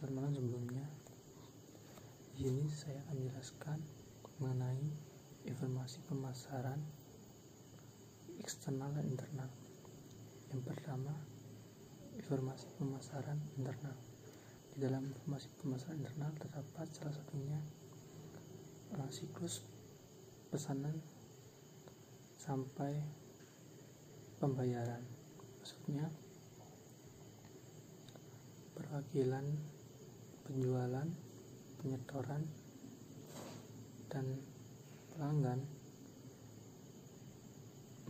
pertemuan sebelumnya. Di sini saya akan jelaskan mengenai informasi pemasaran eksternal dan internal. Yang pertama, informasi pemasaran internal. Di dalam informasi pemasaran internal terdapat salah satunya siklus pesanan sampai pembayaran. Maksudnya perwakilan penjualan, penyetoran, dan pelanggan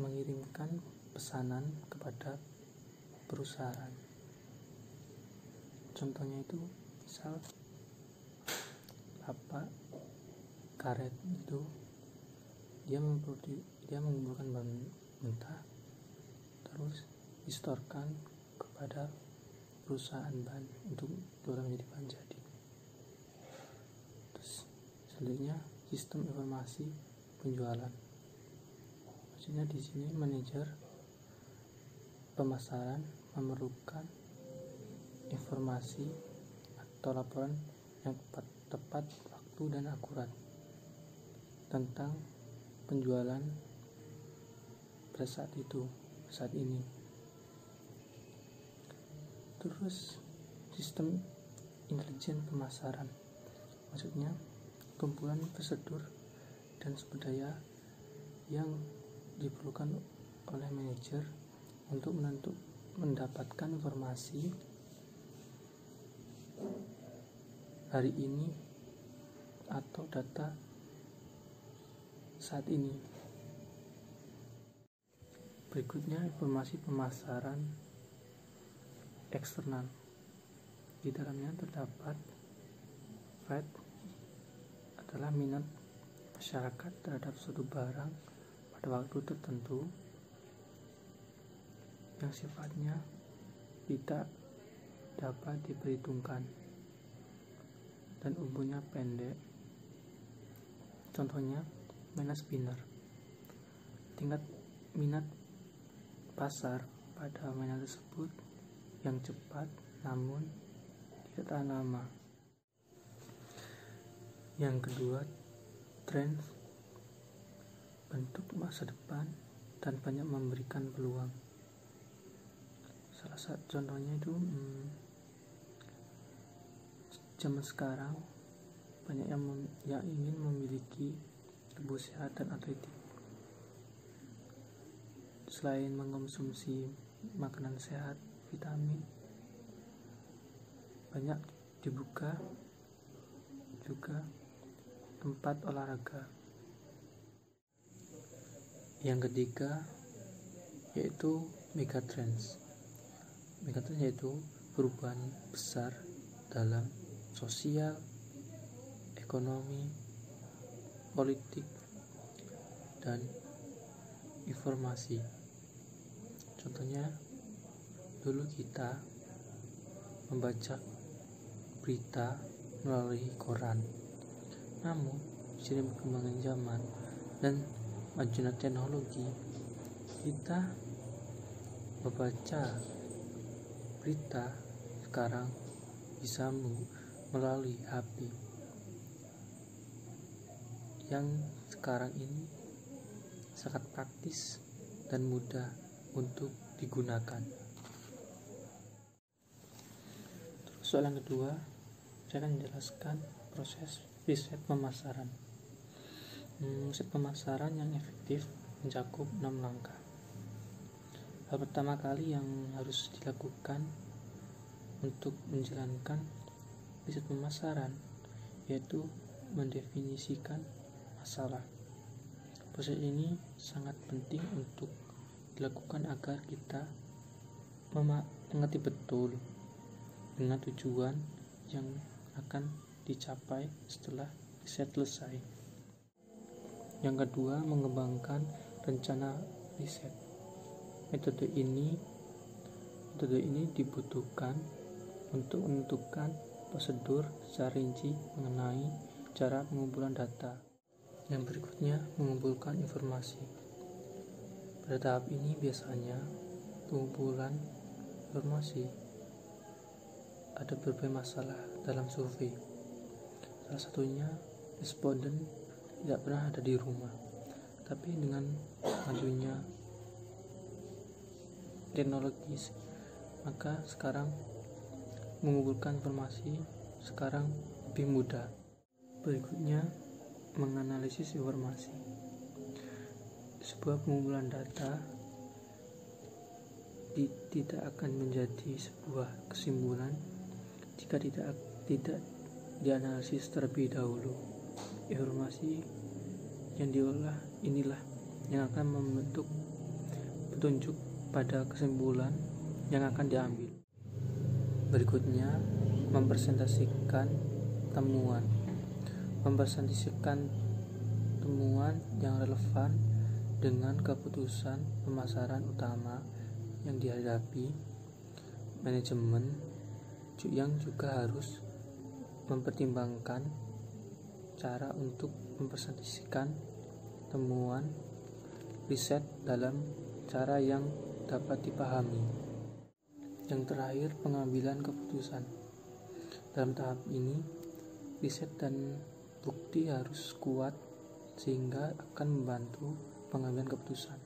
mengirimkan pesanan kepada perusahaan. Contohnya itu misal lapak karet itu dia mengumpulkan bahan mentah terus distorkan kepada perusahaan bahan untuk diolah menjadi bahan jadi. Terus selanjutnya sistem informasi penjualan. Maksudnya di sini manajer pemasaran memerlukan informasi atau laporan yang tepat waktu dan akurat tentang penjualan pada saat ini. Terus sistem intelijen pemasaran, maksudnya kumpulan prosedur dan sumber daya yang diperlukan oleh manajer untuk mendapatkan informasi hari ini atau data saat ini. Berikutnya informasi pemasaran eksternal. Di dalamnya terdapat fact adalah minat masyarakat terhadap suatu barang pada waktu tertentu yang sifatnya tidak dapat diperhitungkan dan umurnya pendek. Contohnya minus spinner. Tingkat minat pasar pada mainan tersebut yang cepat namun tidak tahan lama. Yang kedua, tren, bentuk masa depan dan banyak memberikan peluang. Salah satu contohnya itu zaman sekarang banyak yang ingin memiliki tubuh sehat dan atletik. Selain mengkonsumsi makanan sehat, vitamin, banyak dibuka juga tempat olahraga. Yang ketiga yaitu megatrends. Megatrends yaitu perubahan besar dalam sosial, ekonomi, politik, dan informasi. Contohnya, dulu kita membaca berita melalui koran. Namun, seiring perkembangan zaman dan majunya teknologi, kita membaca berita sekarang bisa melalui HP yang sekarang ini sangat praktis dan mudah untuk digunakan. Terus soal yang kedua, saya akan menjelaskan proses riset pemasaran. Riset pemasaran yang efektif mencakup 6 langkah. Hal pertama kali yang harus dilakukan untuk menjalankan riset pemasaran yaitu mendefinisikan masalah. Proses ini sangat penting untuk dilakukan agar kita mengerti betul dengan tujuan yang akan dicapai setelah riset selesai. Yang kedua, mengembangkan rencana riset. Metode ini dibutuhkan untuk menentukan prosedur secara rinci mengenai cara pengumpulan data. Yang berikutnya, mengumpulkan informasi. Pada tahap ini biasanya pengumpulan informasi ada berbagai masalah dalam survei. Salah satunya responden tidak pernah ada di rumah, tapi dengan majunya teknologi, maka sekarang mengumpulkan informasi sekarang lebih mudah. Berikutnya, menganalisis informasi. Sebuah pengumpulan data tidak akan menjadi sebuah kesimpulan jika tidak dianalisis terlebih dahulu. Informasi yang diolah inilah yang akan membentuk petunjuk pada kesimpulan yang akan diambil. Berikutnya, mempresentasikan temuan. Mempresentasikan temuan yang relevan dengan keputusan pemasaran utama yang dihadapi. Manajemen yang juga harus mempertimbangkan cara untuk mempresentasikan temuan riset dalam cara yang dapat dipahami. Yang terakhir, pengambilan keputusan. Dalam tahap ini, riset dan bukti harus kuat sehingga akan membantu pengambilan keputusan.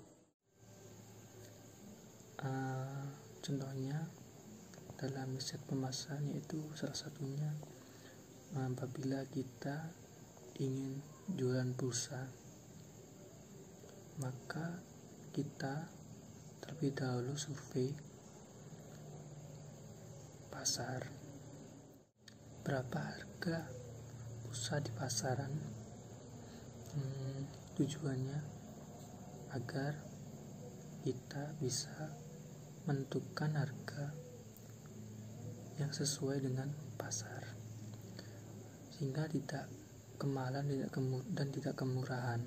Contohnya dalam riset pemasaran, yaitu salah satunya apabila kita ingin jualan pulsa, maka kita terlebih dahulu survei pasar. Berapa harga pulsa di pasaran? Tujuannya agar kita bisa menentukan harga yang sesuai dengan pasar, sehingga tidak kemahalan dan tidak kemurahan.